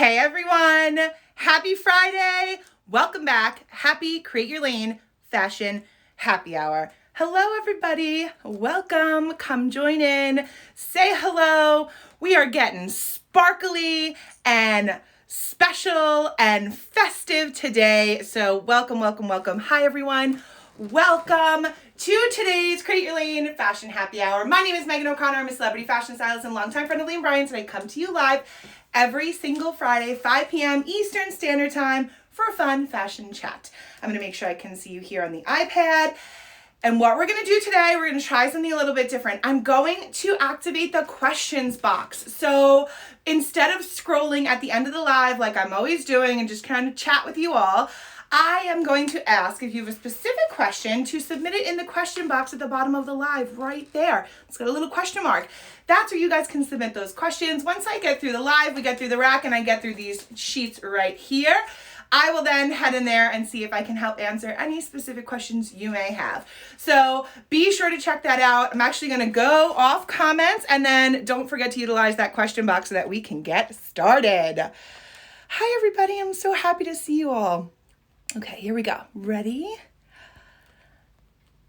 Hey everyone, happy Friday. Welcome back. Happy Create Your Lane Fashion Happy Hour. Hello everybody, welcome, come join in, say hello. We are getting sparkly and special and festive today. So welcome. Hi everyone. Welcome to today's Create Your Lane Fashion Happy Hour. My name is Megan O'Connor. I'm a celebrity fashion stylist and longtime friend of Bryant, and I come to you live every single Friday, 5 p.m. Eastern Standard Time for a fun fashion chat. I'm going to make sure I can see you here on the iPad. And what we're going to do today, we're going to try something a little bit different. I'm going to activate the questions box. So instead of scrolling at the end of the live like I'm always doing and just kind of chat with you all, I am going to ask if you have a specific question to submit it in the question box at the bottom of the live right there. It's got a little question mark. That's where you guys can submit those questions. Once I get through the live, we get through the rack, and I get through these sheets right here, I will then head in there and see if I can help answer any specific questions you may have. So be sure to check that out. I'm actually going to go off comments, and then don't forget to utilize that question box so that we can get started. Hi, everybody. I'm so happy to see you all. Okay, here we go. Ready?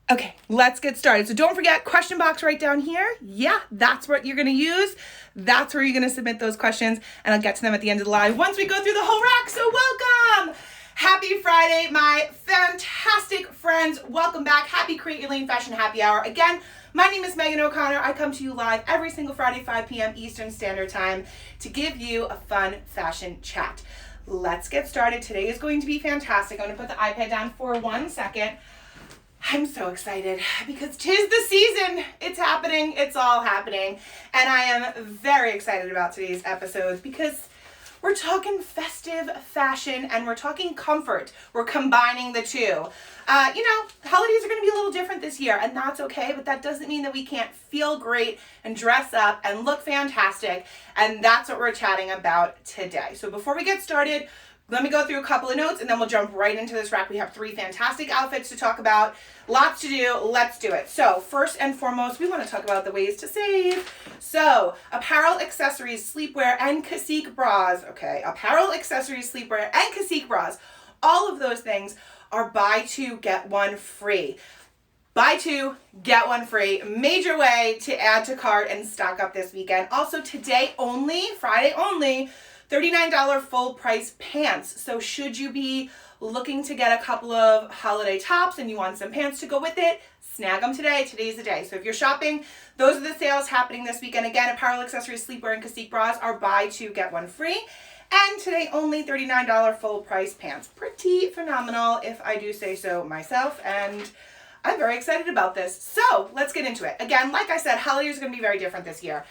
Okay, let's get started. So don't forget, question box right down here. Yeah, that's what you're going to use. That's where you're going to submit those questions, and I'll get to them at the end of the live once we go through the whole rack. So welcome! Happy Friday, my fantastic friends. Welcome back. Happy Create Your Lane Fashion Happy Hour. Again, my name is Megan O'Connor. I come to you live every single Friday, 5 p.m. Eastern Standard Time to give you a fun fashion chat. Let's get started. Today is going to be fantastic. I'm going to put the iPad down for 1 second. I'm so excited because 'tis the season. It's happening. It's all happening. And I am very excited about today's episodes because we're talking festive fashion and we're talking comfort. We're combining the two. Holidays are going to be a little different this year, and that's okay, but that doesn't mean that we can't feel great and dress up and look fantastic, and that's what we're chatting about today. So before we get started, let me go through a couple of notes, and then we'll jump right into this rack. We have 3 fantastic outfits to talk about. Lots to do. Let's do it. So first and foremost, we want to talk about the ways to save. So apparel, accessories, sleepwear, and cacique bras. Okay, apparel, accessories, sleepwear, and cacique bras. All of those things are buy 2, get 1 free. Buy 2, get 1 free. Major way to add to cart and stock up this weekend. Also today only, Friday only, $39 full price pants. So should you be looking to get a couple of holiday tops and you want some pants to go with it, snag them today. Today's the day. So if you're shopping, those are the sales happening this weekend. Again, apparel, accessories, sleepwear, and cacique bras are buy 2, get 1 free. And today only $39 full price pants. Pretty phenomenal if I do say so myself, and I'm very excited about this. So let's get into it. Again, like I said, holidays are going to be very different this year.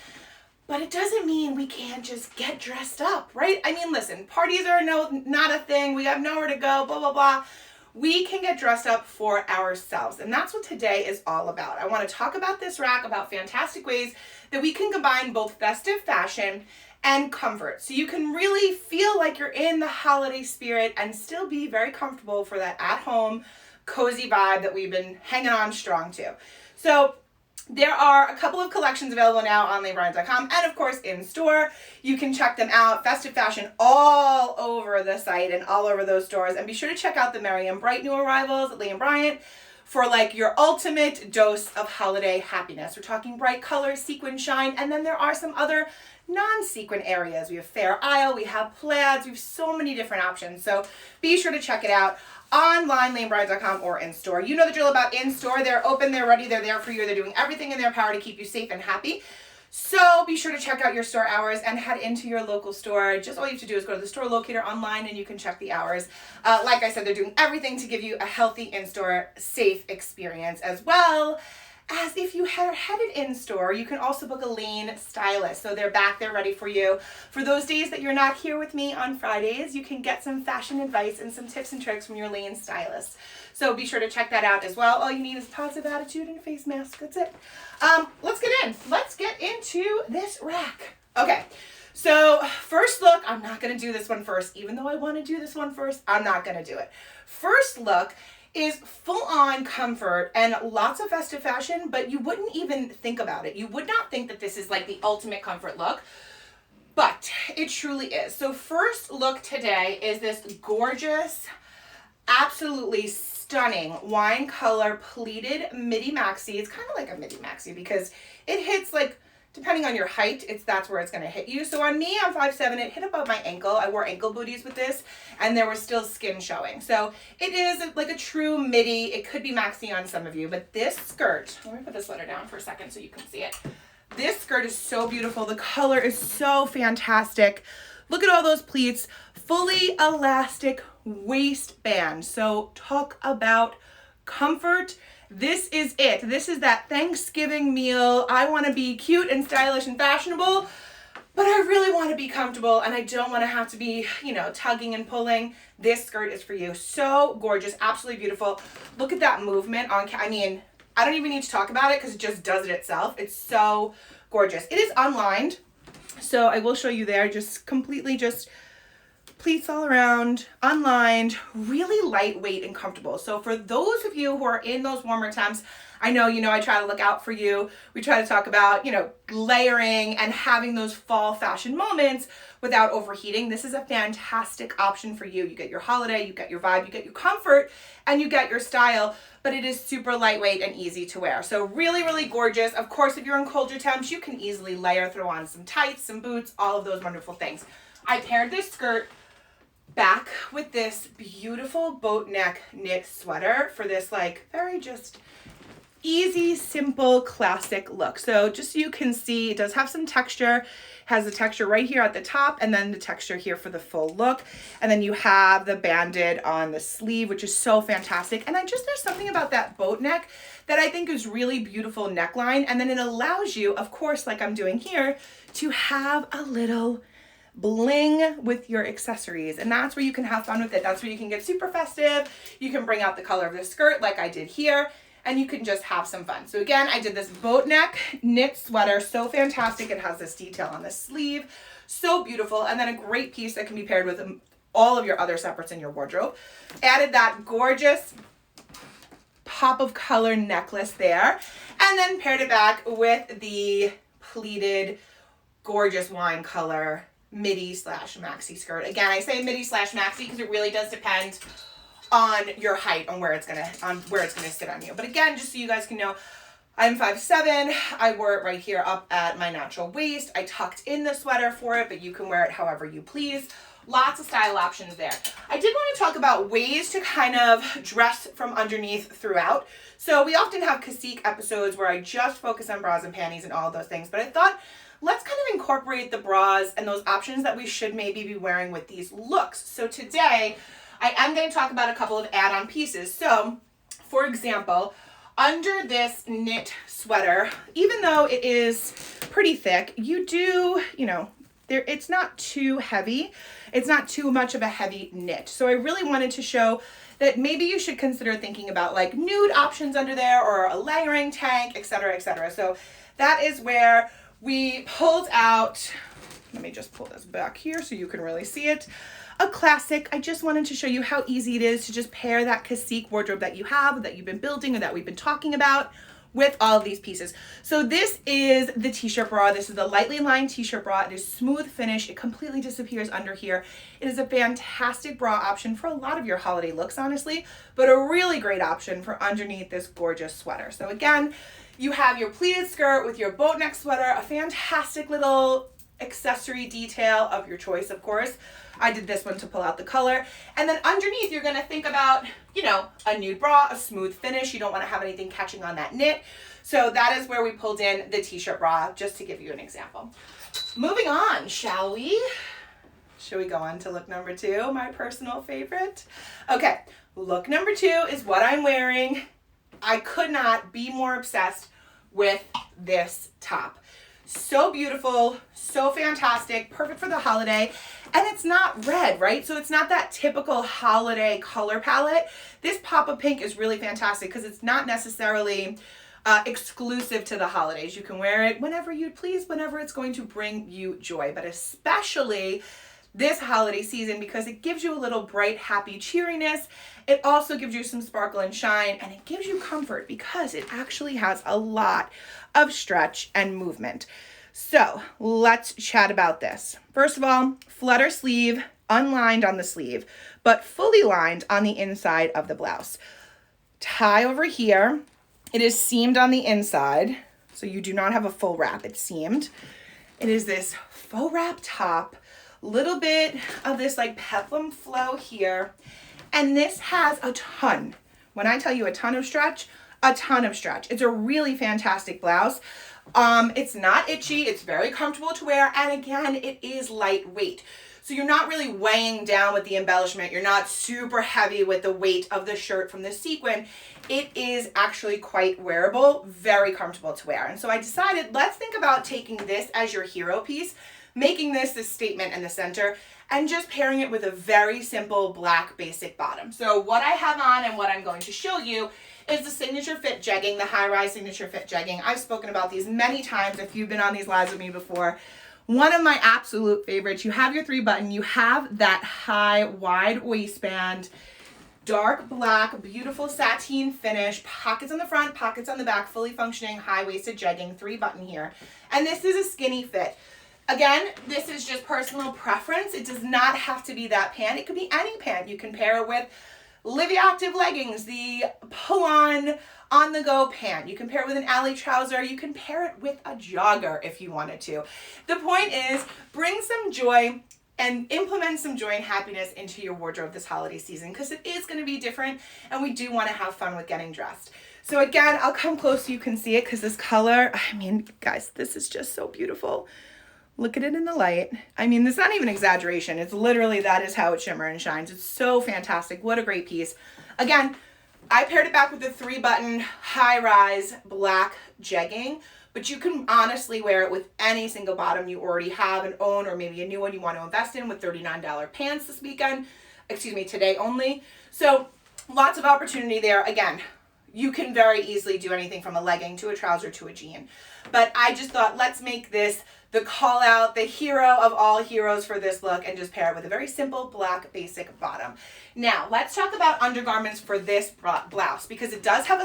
But it doesn't mean we can't just get dressed up, right? I mean, listen, parties are not a thing. We have nowhere to go, blah, blah, blah. We can get dressed up for ourselves. And that's what today is all about. I want to talk about this rack, about fantastic ways that we can combine both festive fashion and comfort. So you can really feel like you're in the holiday spirit and still be very comfortable for that at-home, cozy vibe that we've been hanging on strong to. So there are a couple of collections available now on LaneBryant.com and of course in store. You can check them out. Festive fashion all over the site and all over those stores. And be sure to check out the Merry and Bright new arrivals at Lane Bryant for like your ultimate dose of holiday happiness. We're talking bright colors, sequin shine, and then there are some other non-sequin areas. We have Fair Isle, we have plaids, we have so many different options. So be sure to check it out online, LaneBryant.com, or in store. You know the drill about in store. They're open, they're ready, they're there for you. They're doing everything in their power to keep you safe and happy. So be sure to check out your store hours and head into your local store. Just all you have to do is go to the store locator online and you can check the hours. Like I said, they're doing everything to give you a healthy in-store, safe experience, as well as if you are headed in store, you can also book a Lane stylist. So they're back, they're ready for you. For those days that you're not here with me on Fridays, you can get some fashion advice and some tips and tricks from your Lane stylist. So be sure to check that out as well. All you need is a positive attitude and a face mask. That's it. Let's get in. Let's get into this rack. Okay. So first look, I'm not going to do this one first. Even though I want to do this one first, I'm not going to do it. First look is full-on comfort and lots of festive fashion, but you wouldn't even think about it. You would not think that this is like the ultimate comfort look. but it truly is. So first look today is this gorgeous, absolutely stunning wine color pleated midi maxi. It's kind of like a midi maxi because it hits like, depending on your height, that's where it's going to hit you. So on me, I'm 5'7", it hit above my ankle. I wore ankle booties with this and there was still skin showing. So it is like a true midi. It could be maxi on some of you, but this skirt, let me put this sweater down for a second so you can see it. This skirt is so beautiful. The color is so fantastic. Look at all those pleats, fully elastic waistband. So talk about comfort. This is it. This is that Thanksgiving meal. I want to be cute and stylish and fashionable, but I really want to be comfortable and I don't want to have to be, tugging and pulling. This skirt is for you. So gorgeous, absolutely beautiful. Look at that movement on, I don't even need to talk about it because it just does it itself. It's so gorgeous. It is unlined. So I will show you there, just completely just pleats all around, unlined, really lightweight and comfortable. So for those of you who are in those warmer temps, I know, I try to look out for you. We try to talk about, layering and having those fall fashion moments without overheating. This is a fantastic option for you. You get your holiday, you get your vibe, you get your comfort, and you get your style, but it is super lightweight and easy to wear. So really, really gorgeous. Of course, if you're in colder temps, you can easily layer, throw on some tights, some boots, all of those wonderful things. I paired this skirt back with this beautiful boat neck knit sweater for this very just easy, simple, classic look. So just so you can see, it does have some texture, has the texture right here at the top and then the texture here for the full look. And then you have the banded on the sleeve, which is so fantastic. And there's something about that boat neck that I think is really beautiful neckline. And then it allows you, of course, like I'm doing here, to have a little bling with your accessories, and that's where you can have fun with it. That's where you can get super festive. You can bring out the color of the skirt like I did here, and you can just have some fun. So again, I did this boat neck knit sweater, so fantastic. It has this detail on the sleeve, so beautiful, and then a great piece that can be paired with all of your other separates in your wardrobe. Added that gorgeous pop of color necklace there, and then paired it back with the pleated gorgeous wine color midi / maxi skirt. Again, I say midi / maxi because it really does depend on your height, on where it's gonna sit on you. But again, just so you guys can know, I'm 5'7". I wore it right here up at my natural waist. I tucked in the sweater for it, but you can wear it however you please. Lots of style options there. I did want to talk about ways to kind of dress from underneath throughout. So we often have Cacique episodes where I just focus on bras and panties and all of those things, but I thought let's kind of incorporate the bras and those options that we should maybe be wearing with these looks. So today, I am going to talk about a couple of add-on pieces. So, for example, under this knit sweater, even though it is pretty thick, you do, it's not too heavy. It's not too much of a heavy knit. So I really wanted to show that maybe you should consider thinking about nude options under there or a layering tank, etc., etc. So that is where we pulled out, let me just pull this back here so you can really see it, a classic. I just wanted to show you how easy it is to just pair that Cacique wardrobe that you have, that you've been building or that we've been talking about with all of these pieces. So this is the t-shirt bra. This is the lightly lined t-shirt bra. It is smooth finish. It completely disappears under here. It is a fantastic bra option for a lot of your holiday looks, honestly, but a really great option for underneath this gorgeous sweater. So again, you have your pleated skirt with your boat neck sweater, a fantastic little accessory detail of your choice, of course. I did this one to pull out the color. And then underneath, you're going to think about, a nude bra, a smooth finish. You don't want to have anything catching on that knit. So that is where we pulled in the t-shirt bra, just to give you an example. Moving on, shall we? Should we go on to look number 2, my personal favorite? Okay, look number 2 is what I'm wearing. I could not be more obsessed with this top. So beautiful, so fantastic, perfect for the holiday. And it's not red, right? So it's not that typical holiday color palette. This pop of pink is really fantastic because it's not necessarily exclusive to the holidays. You can wear it whenever you please, whenever it's going to bring you joy, but especially this holiday season because it gives you a little bright, happy cheeriness. It also gives you some sparkle and shine, and it gives you comfort because it actually has a lot of stretch and movement. So let's chat about this. First of all, flutter sleeve, unlined on the sleeve, but fully lined on the inside of the blouse. Tie over here. It is seamed on the inside, so you do not have a full wrap. It's seamed. It is this faux wrap top, little bit of this like peplum flow here, and this has a ton. When I tell you a ton of stretch, a ton of stretch. It's a really fantastic blouse. It's not itchy, it's very comfortable to wear, and again, it is lightweight. So you're not really weighing down with the embellishment. You're not super heavy with the weight of the shirt from the sequin. It is actually quite wearable, very comfortable to wear. And so I decided, let's think about taking this as your hero piece, making this the statement in the center, and just pairing it with a very simple black basic bottom. So what I have on and what I'm going to show you is the signature fit jegging, the high-rise signature fit jegging. I've spoken about these many times if you've been on these lives with me before. One of my absolute favorites. You have your 3-button, you have that high, wide waistband, dark black, beautiful sateen finish, pockets on the front, pockets on the back, fully functioning, high-waisted jegging, 3-button here. And this is a skinny fit. Again, this is just personal preference. It does not have to be that pant. It could be any pant. You can pair it with Livy Active leggings, the on-the-go pant. You can pair it with an alley trouser. You can pair it with a jogger if you wanted to. The point is, bring some joy and implement some joy and happiness into your wardrobe this holiday season, because it is going to be different and we do want to have fun with getting dressed. So again, I'll come close so you can see it, because this color, I mean, guys, this is just so beautiful. Look at it in the light. I mean, it's not even exaggeration. It's literally, that is how it shimmers and shines. It's so fantastic. What a great piece. Again, I paired it back with the 3-button high-rise black jegging, but you can honestly wear it with any single bottom you already have and own, or maybe a new one you want to invest in, with $39 pants this weekend. Excuse me, today only. So lots of opportunity there. Again, you can very easily do anything from a legging to a trouser to a jean. But I just thought, let's make this the call out, the hero of all heroes for this look, and just pair it with a very simple black basic bottom. Now, let's talk about undergarments for this blouse, because it does have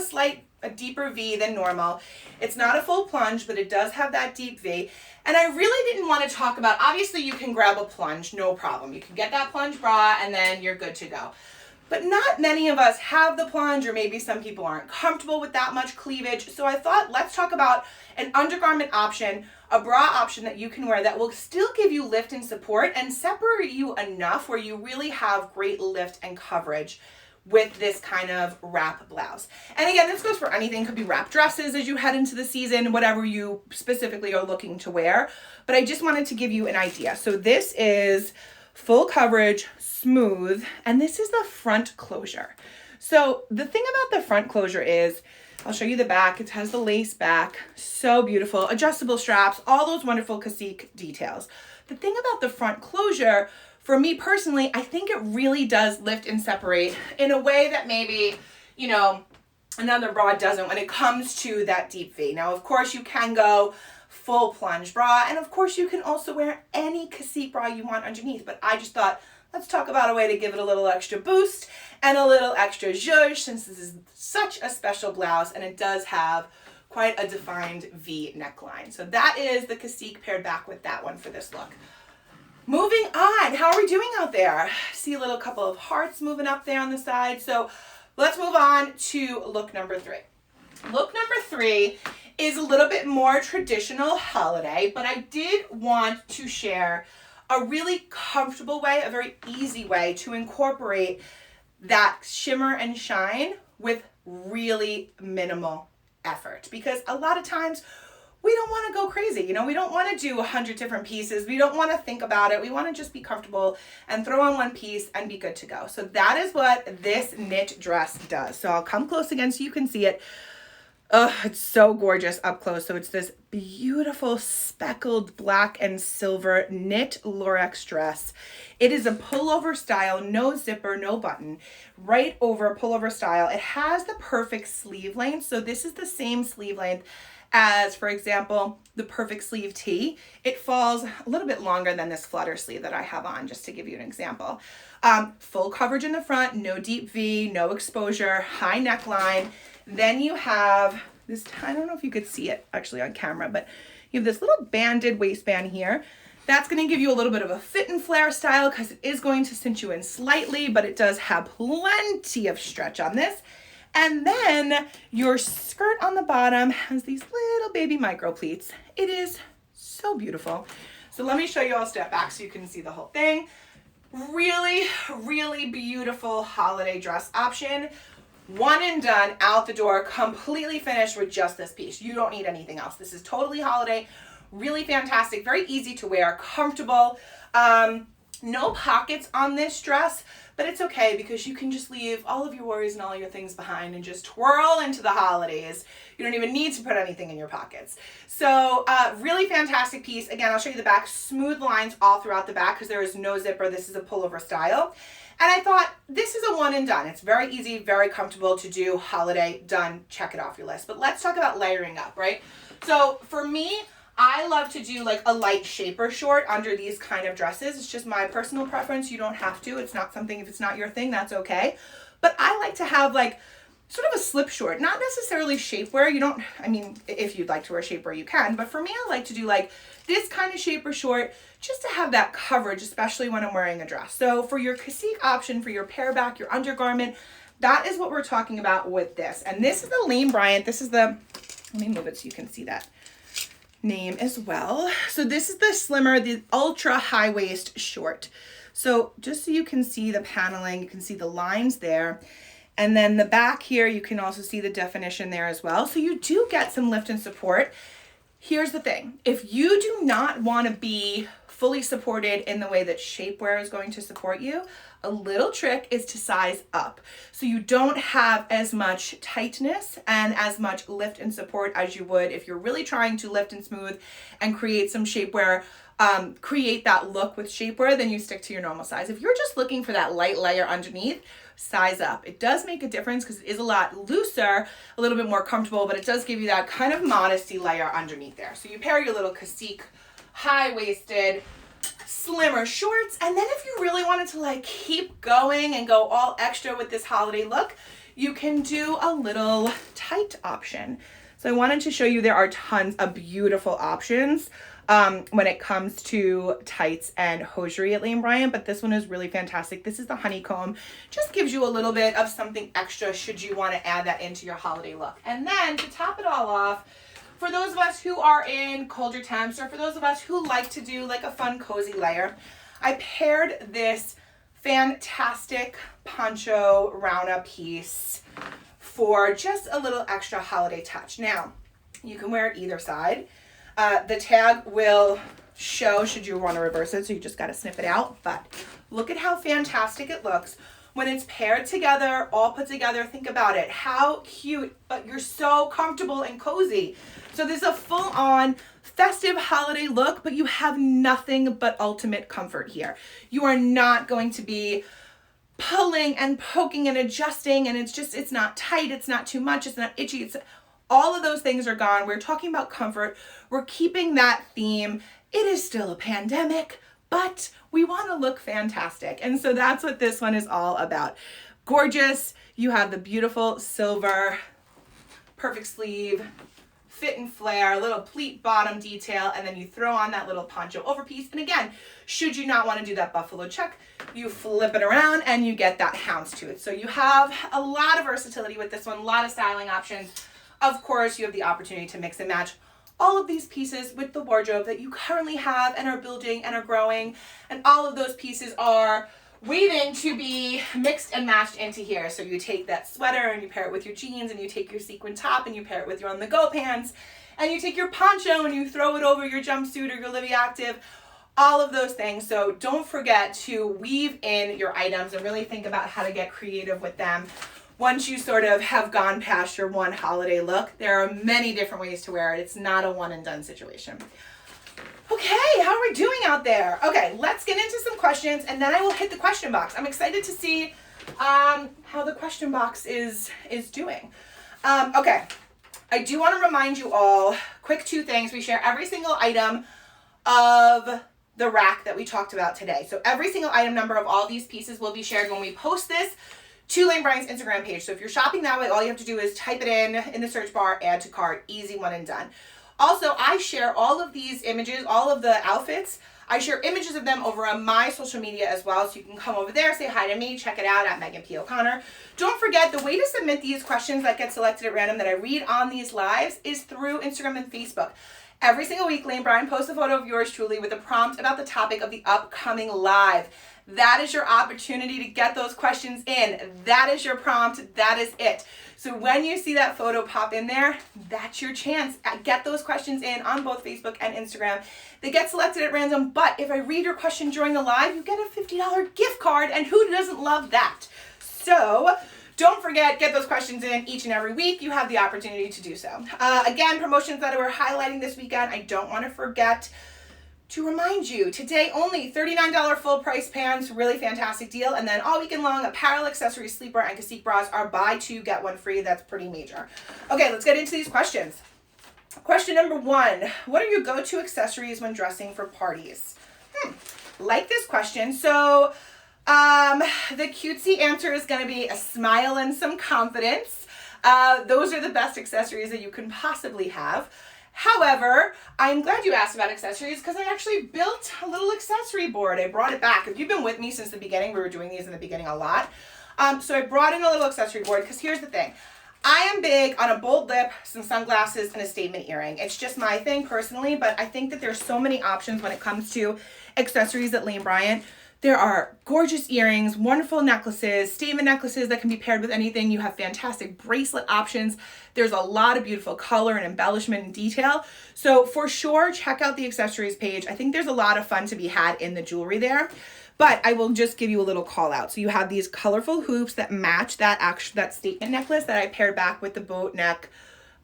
a deeper V than normal. It's not a full plunge, but it does have that deep V. And I really didn't want to talk about, obviously you can grab a plunge, no problem. You can get that plunge bra and then you're good to go. But not many of us have the plunge, or maybe some people aren't comfortable with that much cleavage. So I thought, let's talk about an undergarment option, a bra option that you can wear that will still give you lift and support and separate you enough where you really have great lift and coverage with this kind of wrap blouse. And again, this goes for anything. Could be wrap dresses as you head into the season, whatever you specifically are looking to wear. But I just wanted to give you an idea. So this is full coverage, smooth, and this is the front closure. So the thing about the front closure is, I'll show you the back. It has the lace back, so beautiful, adjustable straps, all those wonderful cacique details. The thing about the front closure, for me personally, I think it really does lift and separate in a way that maybe, you know, another bra doesn't when it comes to that deep V. Now, of course, you can go full plunge bra, and of course, you can also wear any cacique bra you want underneath, but I just thought, let's talk about a way to give it a little extra boost and a little extra zhuzh, since this is such a special blouse and it does have quite a defined V neckline. So that is the cacique paired back with that one for this look. Moving on, how are we doing out there? See a little couple of hearts moving up there on the side. So let's move on to look number 3. Look number 3 is a little bit more traditional holiday, but I did want to share a really comfortable way, a very easy way to incorporate that shimmer and shine with really minimal effort. Because a lot of times we don't want to go crazy. You know, we don't want to do 100 different pieces. We don't want to think about it. We want to just be comfortable and throw on one piece and be good to go. So that is what this knit dress does. So I'll come close again so you can see it. Oh, it's so gorgeous up close. So it's this beautiful speckled black and silver knit Lurex dress. It is a pullover style, no zipper, no button, right over pullover style. It has the perfect sleeve length. So this is the same sleeve length as, for example, the perfect sleeve tee. It falls a little bit longer than this flutter sleeve that I have on, just to give you an example. Full coverage in the front, no deep V, no exposure, high neckline. Then you have this, I don't know if you could see it actually on camera, but You have this little banded waistband here. That's going to give you a little bit of a fit and flare style because it is going to cinch you in slightly, but it does have plenty of stretch on this. And then your skirt on the bottom has these little baby micro pleats. It is so beautiful. So let me show you all step back so you can see the whole thing. Really, really beautiful holiday dress option. One and done, out the door, completely finished with just this piece. You don't need anything else. This is totally holiday, really fantastic, very easy to wear, comfortable. No pockets on this dress, but it's okay because you can just leave all of your worries and all your things behind and just twirl into the holidays. You don't even need to put anything in your pockets. So really fantastic piece. Again, I'll show you the back. Smooth lines all throughout the back because there is no zipper. This is a pullover style. And I thought this is a one and done. It's very easy, very comfortable to do. Holiday, done, check it off your list. But let's talk about layering up, right? So for me, I love to do like a light shaper short under these kind of dresses. It's just my personal preference. You don't have to. It's not something, if it's not your thing, that's okay. But I like to have like sort of a slip short, not necessarily shapewear. You don't, I mean, if you'd like to wear shapewear, you can. But for me, I like to do like this kind of shaper short just to have that coverage, especially when I'm wearing a dress. So for your cacique option, for your pair back, your undergarment, that is what we're talking about with this. And this is the Lane Bryant. This is the, let me move it so you can see that name as well. So this is the slimmer, the ultra high waist short. So just so you can see the paneling, you can see the lines there. And then the back here, you can also see the definition there as well. So you do get some lift and support. Here's the thing. If you do not want to be fully supported in the way that shapewear is going to support you, a little trick is to size up. So you don't have as much tightness and as much lift and support as you would if you're really trying to lift and smooth and create some shapewear, create that look with shapewear, then you stick to your normal size. If you're just looking for that light layer underneath, size up. It does make a difference because it is a lot looser, a little bit more comfortable, but it does give you that kind of modesty layer underneath there. So you pair your little cacique, high-waisted, slimmer shorts, and then if you really wanted to like keep going and go all extra with this holiday look, you can do a little tight option. So I wanted to show you there are tons of beautiful options when it comes to tights and hosiery at Lane Bryant, but this one is really fantastic. This is the honeycomb. Just gives you a little bit of something extra should you want to add that into your holiday look. And then to top it all off, for those of us who are in colder temps, or for those of us who like to do like a fun cozy layer, I paired this fantastic poncho round-up piece for just a little extra holiday touch. Now, you can wear it either side. The tag will show should you want to reverse it, so you just got to snip it out. But look at how fantastic it looks when it's paired together, all put together. Think about it. How cute, but you're so comfortable and cozy. So this is a full-on festive holiday look, but you have nothing but ultimate comfort here. You are not going to be pulling and poking and adjusting, and it's not tight, it's not too much, it's not itchy, all of those things are gone. We're talking about comfort. We're keeping that theme. It is still a pandemic, but we want to look fantastic. And so that's what this one is all about. Gorgeous. You have the beautiful silver, perfect sleeve, fit and flare, little pleat bottom detail, and then you throw on that little poncho overpiece. And again, should you not want to do that buffalo check, you flip it around and you get that hounds to it. So you have a lot of versatility with this one, a lot of styling options. Of course, you have the opportunity to mix and match all of these pieces with the wardrobe that you currently have and are building and are growing. And all of those pieces are waiting to be mixed and matched into here. So you take that sweater and you pair it with your jeans, and you take your sequin top and you pair it with your on-the-go pants, and you take your poncho and you throw it over your jumpsuit or your Livy Active, all of those things. So don't forget to weave in your items and really think about how to get creative with them. Once you sort of have gone past your one holiday look, there are many different ways to wear it. It's not a one and done situation. Okay, how are we doing out there? Okay, let's get into some questions and then I will hit the question box. I'm excited to see how the question box is doing. Okay, I do want to remind you all, quick two things. We share every single item of the rack that we talked about today. So every single item number of all these pieces will be shared when we post this to Lane Bryant's Instagram page. So if you're shopping that way, all you have to do is type it in the search bar, add to cart, easy one and done. Also, I share all of these images, all of the outfits. I share images of them over on my social media as well, so you can come over there, say hi to me, check it out at Megan P. O'Connor. Don't forget, the way to submit these questions that get selected at random that I read on these lives is through Instagram and Facebook. Every single week, Lane Bryant posts a photo of yours truly with a prompt about the topic of the upcoming live. That is your opportunity to get those questions in. That is your prompt. That is it. So when you see that photo pop in there, that's your chance. Get those questions in on both Facebook and Instagram. They get selected at random, but if I read your question during the live, you get a $50 gift card, and who doesn't love that? So don't forget, get those questions in each and every week. You have the opportunity to do so. Again, promotions that we're highlighting this weekend, I don't want to forget to remind you, today only $39 full price pants, really fantastic deal. And then all weekend long, apparel, accessories, sleepwear, and cacique bras are buy two, get one free. That's pretty major. Okay, let's get into these questions. Question number 1, what are your go-to accessories when dressing for parties? Like this question. So the cutesy answer is going to be a smile and some confidence. Those are the best accessories that you can possibly have. However, I'm glad you asked about accessories because I actually built a little accessory board. I brought it back. If you've been with me since the beginning, we were doing these in the beginning a lot. So I brought in a little accessory board because here's the thing. I am big on a bold lip, some sunglasses, and a statement earring. It's just my thing personally, but I think that there's so many options when it comes to accessories at Lane Bryant. There are gorgeous earrings, wonderful necklaces, statement necklaces that can be paired with anything. You have fantastic bracelet options. There's a lot of beautiful color and embellishment and detail. So for sure, check out the accessories page. I think there's a lot of fun to be had in the jewelry there. But I will just give you a little call out. So you have these colorful hoops that match that statement necklace that I paired back with the boat neck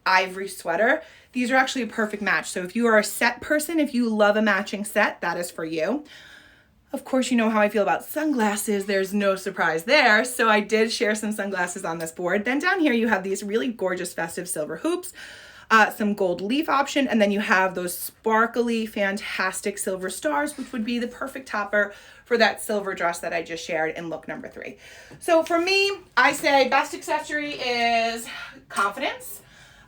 ivory sweater. These are actually a perfect match. So if you are a set person, if you love a matching set, that is for you. Of course, you know how I feel about sunglasses. There's no surprise there. So I did share some sunglasses on this board. Then down here, you have these really gorgeous festive silver hoops, some gold leaf option, and then you have those sparkly, fantastic silver stars, which would be the perfect topper for that silver dress that I just shared in look number 3. So for me, I say best accessory is confidence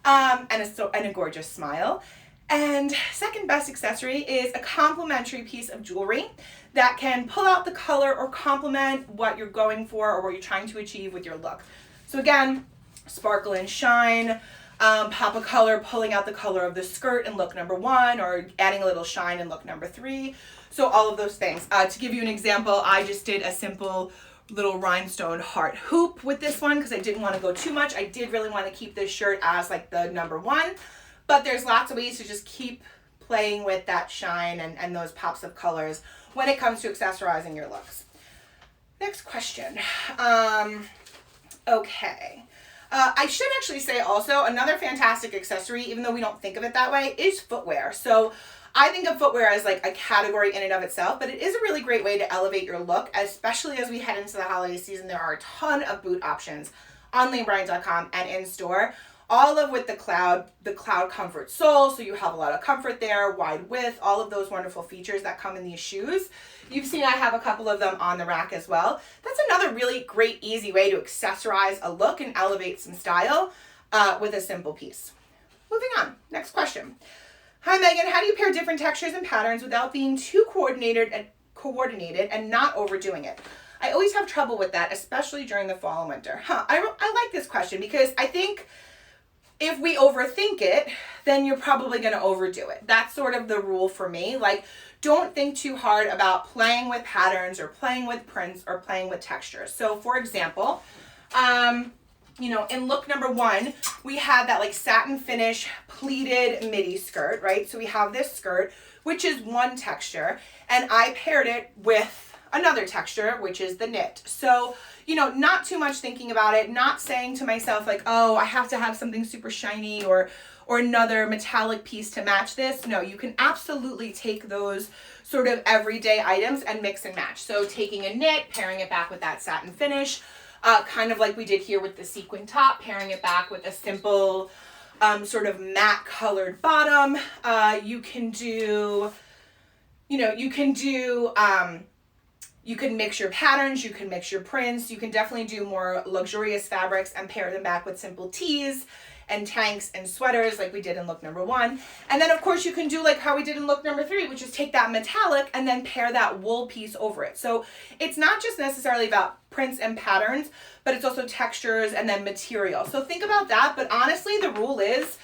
and a gorgeous smile. And second best accessory is a complimentary piece of jewelry that can pull out the color or complement what you're going for or what you're trying to achieve with your look. So again, sparkle and shine, pop a color, pulling out the color of the skirt in look number 1 or adding a little shine in look number 3. So all of those things. To give you an example, I just did a simple little rhinestone heart hoop with this one because I didn't want to go too much. I did really want to keep this shirt as like the number 1. But there's lots of ways to just keep playing with that shine and those pops of colors when it comes to accessorizing your looks. Next question. Okay. I should actually say also another fantastic accessory, even though we don't think of it that way, is footwear. So I think of footwear as like a category in and of itself, but it is a really great way to elevate your look, especially as we head into the holiday season. There are a ton of boot options on lanebryant.com and in store. All of with the cloud comfort sole, so you have a lot of comfort there, wide width, all of those wonderful features that come in these shoes. You've seen I have a couple of them on the rack as well. That's another really great, easy way to accessorize a look and elevate some style with a simple piece. Moving on, next question. Hi Megan, how do you pair different textures and patterns without being too coordinated and not overdoing it? I always have trouble with that, especially during the fall and winter. I like this question because I think if we overthink it, then you're probably going to overdo it. That's sort of the rule for me. Like, don't think too hard about playing with patterns or playing with prints or playing with textures. So for example, in look number 1, we had that like satin finish pleated midi skirt, right? So we have this skirt, which is one texture, and I paired it with another texture, which is the knit. So not too much thinking about it, not saying to myself like, oh, I have to have something super shiny or another metallic piece to match this. No, you can absolutely take those sort of everyday items and mix and match. So taking a knit, pairing it back with that satin finish, kind of like we did here with the sequin top, pairing it back with a simple sort of matte colored bottom. You can mix your patterns, you can mix your prints, you can definitely do more luxurious fabrics and pair them back with simple tees and tanks and sweaters like we did in look number 1. And then of course you can do like how we did in look number 3, which is take that metallic and then pair that wool piece over it. So it's not just necessarily about prints and patterns, but it's also textures and then material. So think about that. But honestly, the rule is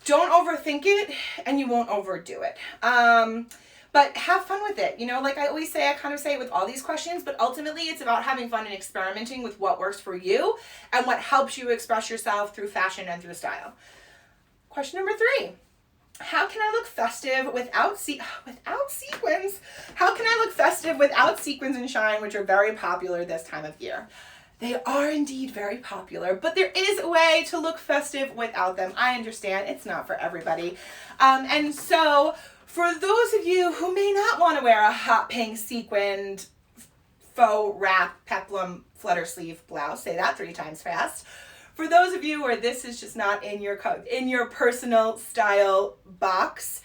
don't overthink it and you won't overdo it. But have fun with it. You know, like I always say, I kind of say it with all these questions, but ultimately it's about having fun and experimenting with what works for you and what helps you express yourself through fashion and through style. Question number 3. How can I look festive without sequins? How can I look festive without sequins and shine, which are very popular this time of year? They are indeed very popular, but there is a way to look festive without them. I understand it's not for everybody. And so for those of you who may not want to wear a hot pink sequined faux wrap peplum flutter sleeve blouse, say that 3 times fast. For those of you where this is just not in your personal style box,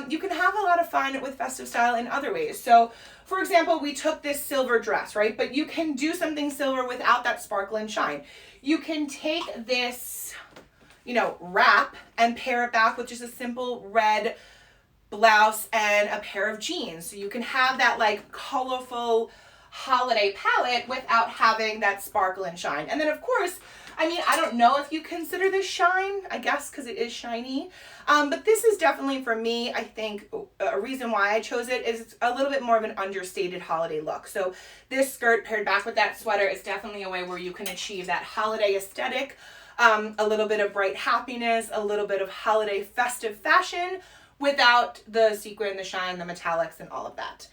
you can have a lot of fun with festive style in other ways. So for example, we took this silver dress, right? But you can do something silver without that sparkle and shine. You can take this, you know, wrap and pair it back with just a simple red blouse and a pair of jeans. So you can have that like colorful holiday palette without having that sparkle and shine. And then of course, I mean, I don't know if you consider this shine, I guess, because it is shiny. But this is definitely, for me, I think a reason why I chose it is it's a little bit more of an understated holiday look. So this skirt paired back with that sweater is definitely a way where you can achieve that holiday aesthetic, a little bit of bright happiness, a little bit of holiday festive fashion without the sequin, the shine, the metallics, and all of that.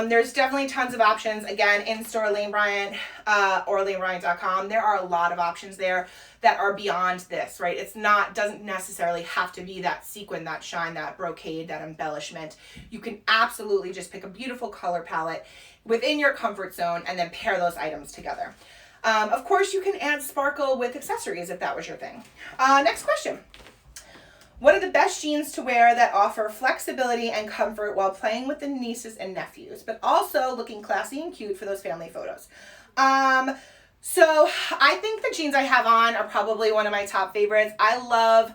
There's definitely tons of options. Again, in-store Lane Bryant or lanebryant.com. There are a lot of options there that are beyond this, right? It's not, doesn't necessarily have to be that sequin, that shine, that brocade, that embellishment. You can absolutely just pick a beautiful color palette within your comfort zone and then pair those items together. Of course, you can add sparkle with accessories if that was your thing. Next question. What are the best jeans to wear that offer flexibility and comfort while playing with the nieces and nephews, but also looking classy and cute for those family photos? So I think the jeans I have on are probably one of my top favorites. I love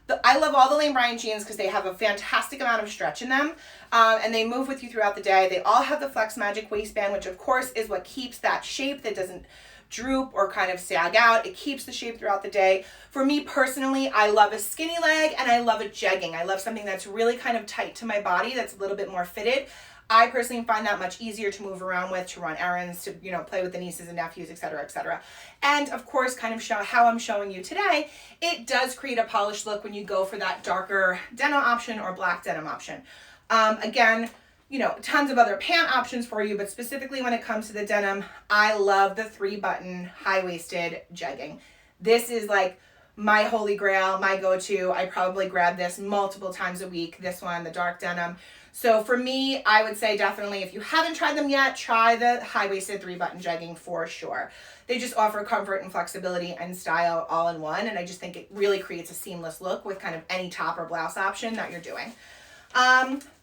all the Lane Bryant jeans because they have a fantastic amount of stretch in them, and they move with you throughout the day. They all have the Flex Magic waistband, which of course is what keeps that shape that doesn't droop or kind of sag out. It keeps the shape throughout the day. For me personally, I love a skinny leg and I love a jegging. I love something that's really kind of tight to my body, that's a little bit more fitted. I personally find that much easier to move around with, to run errands, to, you know, play with the nieces and nephews, etc., etc. And of course, kind of show how I'm showing you today, it does create a polished look when you go for that darker denim option or black denim option. Again, you know, tons of other pant options for you, but specifically when it comes to the denim, I love the 3-button high-waisted jegging. This is like my holy grail, my go-to. I probably grab this multiple times a week, this one, the dark denim. So for me, I would say definitely, if you haven't tried them yet, try the high-waisted 3-button jegging for sure. They just offer comfort and flexibility and style all in one, and I just think it really creates a seamless look with kind of any top or blouse option that you're doing.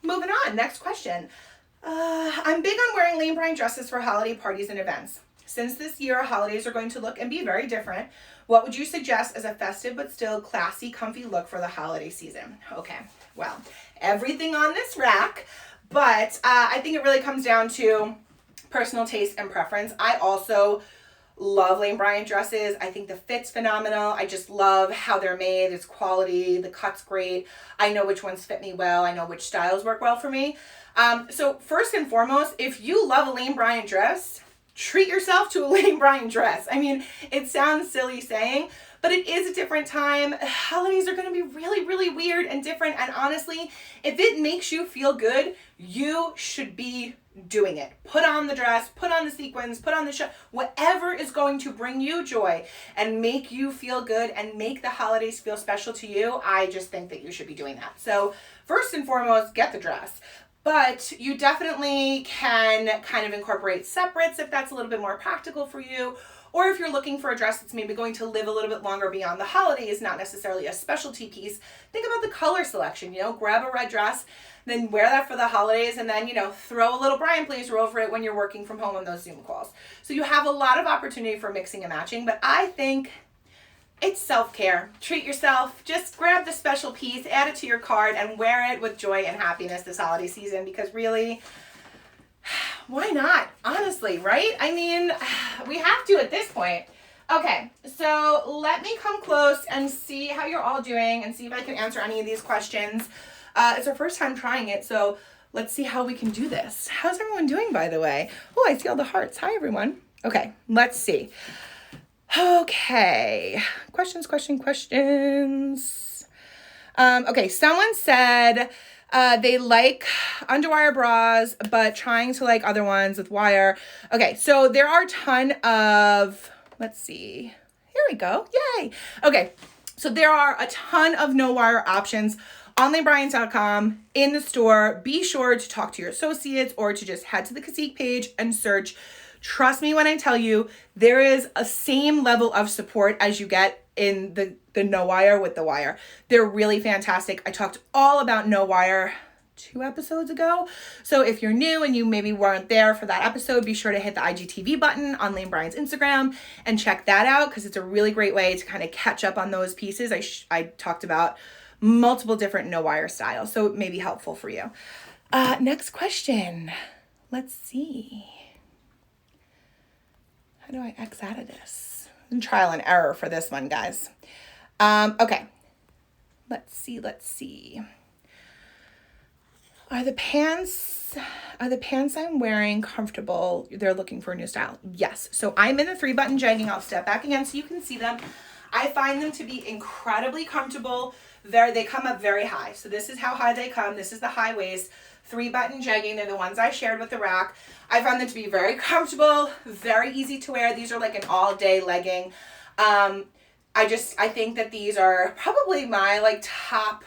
Moving on, next question. I'm big on wearing Lane Bryant dresses for holiday parties and events. Since this year holidays are going to look and be very different, what would you suggest as a festive but still classy, comfy look for the holiday season? Okay, well, everything on this rack, but I think it really comes down to personal taste and preference. I also love Lane Bryant dresses. I think the fit's phenomenal. I just love how they're made. It's quality. The cut's great. I know which ones fit me well. I know which styles work well for me. So first and foremost, if you love a Lane Bryant dress, treat yourself to a Lane Bryant dress. I mean, it sounds silly saying, but it is a different time. Holidays are going to be really, really weird and different. And honestly, if it makes you feel good, you should be doing it. Put on the dress, put on the sequins, put on the shirt, whatever is going to bring you joy and make you feel good and make the holidays feel special to you. I just think that you should be doing that. So first and foremost, get the dress. But you definitely can kind of incorporate separates if that's a little bit more practical for you. Or if you're looking for a dress that's maybe going to live a little bit longer beyond the holidays, not necessarily a specialty piece, think about the color selection. You know, grab a red dress, then wear that for the holidays, and then, you know, throw a little Bryant blazer over it when you're working from home on those Zoom calls. So you have a lot of opportunity for mixing and matching, but I think it's self-care. Treat yourself. Just grab the special piece, add it to your cart, and wear it with joy and happiness this holiday season, because really, why not? Honestly, right? I mean, we have to at this point. Okay, so let me come close and see how you're all doing and see if I can answer any of these questions. It's our first time trying it, so let's see how we can do this. How's everyone doing, by the way? Oh, I see all the hearts. Hi, everyone. Okay, let's see. Okay, questions. Okay, someone said they like underwire bras, but trying to like other ones with wire. Okay, so there are a ton of, let's see. Here we go. Yay. Okay, so there are a ton of no wire options on Bryant.com in the store. Be sure to talk to your associates or to just head to the Cacique page and search. Trust me when I tell you, there is a same level of support as you get in the no wire with the wire. They're really fantastic. I talked all about no wire 2 episodes ago. So if you're new and you maybe weren't there for that episode, be sure to hit the IGTV button on Lane Bryant's Instagram and check that out, because it's a really great way to kind of catch up on those pieces. I talked about multiple different no wire styles, so it may be helpful for you. Next question. Let's see. How do I X out of this? Trial and error for this one, guys. Okay. Let's see. Are the pants I'm wearing comfortable? They're looking for a new style. Yes. So I'm in the 3-button jegging. I'll step back again so you can see them. I find them to be incredibly comfortable. They come up very high. So this is how high they come. This is the high waist. 3-button jegging. They're the ones I shared with the rack. I found them to be very comfortable, very easy to wear. These are like an all-day legging. I think that these are probably my like top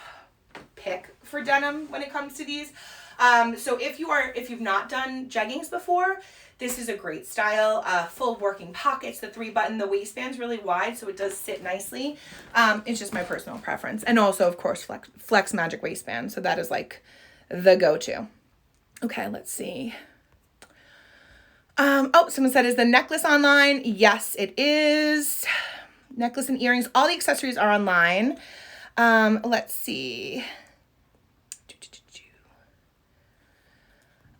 pick for denim when it comes to these. So if you've not done jeggings before, this is a great style. Full working pockets, the 3-button, the waistband's really wide, so it does sit nicely. It's just my personal preference. And also, of course, Flex Magic waistband. So that is like the go-to. Okay, let's see. Someone said, is the necklace online? Yes, it is. Necklace and earrings. All the accessories are online. Let's see.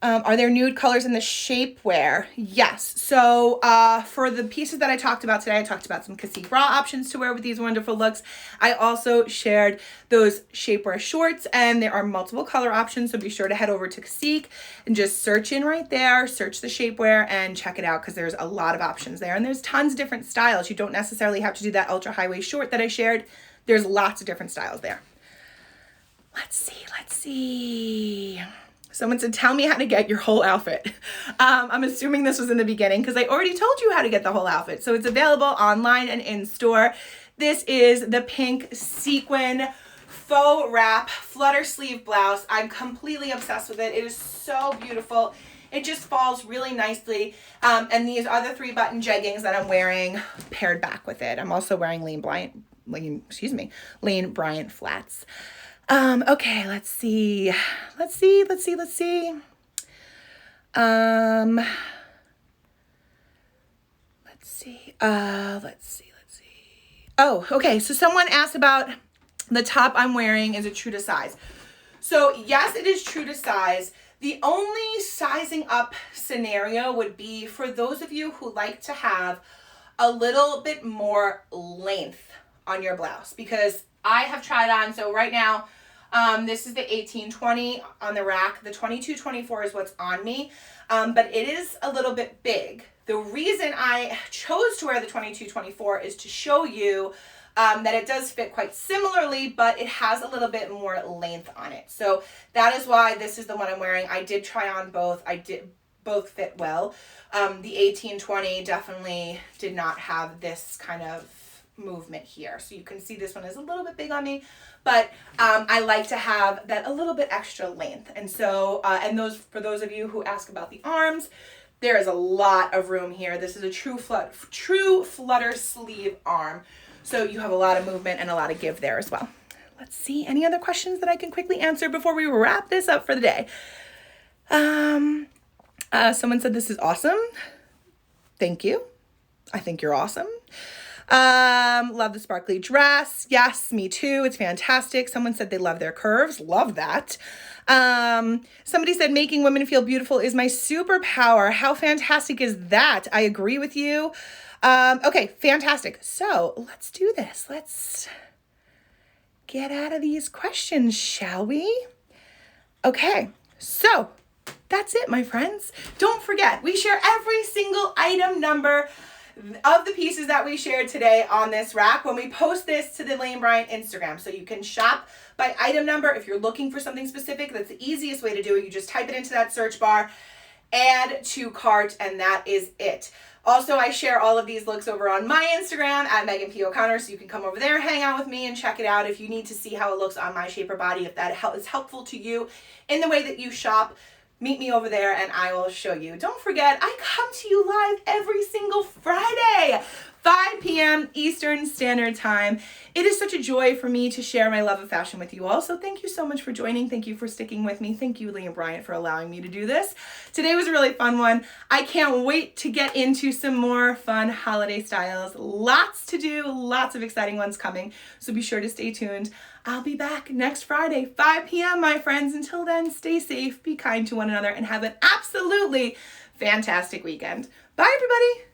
Are there nude colors in the shapewear? Yes. So for the pieces that I talked about today, I talked about some Cacique bra options to wear with these wonderful looks. I also shared those shapewear shorts, and there are multiple color options. So be sure to head over to Cacique and just search in right there, search the shapewear and check it out, because there's a lot of options there. And there's tons of different styles. You don't necessarily have to do that ultra high waist short that I shared. There's lots of different styles there. Let's see. Someone said, tell me how to get your whole outfit. I'm assuming this was in the beginning, because I already told you how to get the whole outfit. So it's available online and in store. This is the pink sequin faux wrap flutter sleeve blouse. I'm completely obsessed with it. It is so beautiful. It just falls really nicely. And these are the 3-button jeggings that I'm wearing paired back with it. I'm also wearing Lane Bryant flats. Okay, let's see. Oh, okay. So someone asked about the top I'm wearing. Is it true to size? So yes, it is true to size. The only sizing up scenario would be for those of you who like to have a little bit more length on your blouse, because I have tried on, so right now, this is the 18-20 on the rack. The 22-24 is what's on me, but it is a little bit big. The reason I chose to wear the 22-24 is to show you that it does fit quite similarly, but it has a little bit more length on it. So that is why this is the one I'm wearing. I did try on both. Both fit well. The 18-20 definitely did not have this kind of movement here. So you can see this one is a little bit big on me, but I like to have that a little bit extra length. And so, for those of you who ask about the arms, there is a lot of room here. This is a true flutter sleeve arm. So you have a lot of movement and a lot of give there as well. Let's see, any other questions that I can quickly answer before we wrap this up for the day? Someone said this is awesome. Thank you. I think you're awesome. Love the sparkly dress. Yes, me too. It's fantastic. Someone said they love their curves. Love that. Somebody said making women feel beautiful is my superpower. How fantastic is that? I agree with you. Okay, fantastic. So let's do this. Let's get out of these questions, shall we? Okay, so that's it, my friends. Don't forget, we share every single item number of the pieces that we shared today on this rack when we post this to the Lane Bryant Instagram. So you can shop by item number. If you're looking for something specific, that's the easiest way to do it. You just type it into that search bar, add to cart, and that is it. Also, I share all of these looks over on my Instagram at Megan P. O'Connor, so you can come over there, hang out with me, and check it out if you need to see how it looks on my shape or body. If that is helpful to you in the way that you shop, meet me over there and I will show you. Don't forget, I come to you live every single Friday, 5 p.m. Eastern Standard Time. It is such a joy for me to share my love of fashion with you all. So thank you so much for joining. Thank you for sticking with me. Thank you, Lane Bryant, for allowing me to do this. Today was a really fun one. I can't wait to get into some more fun holiday styles. Lots to do, lots of exciting ones coming. So be sure to stay tuned. I'll be back next Friday, 5 p.m., my friends. Until then, stay safe, be kind to one another, and have an absolutely fantastic weekend. Bye, everybody.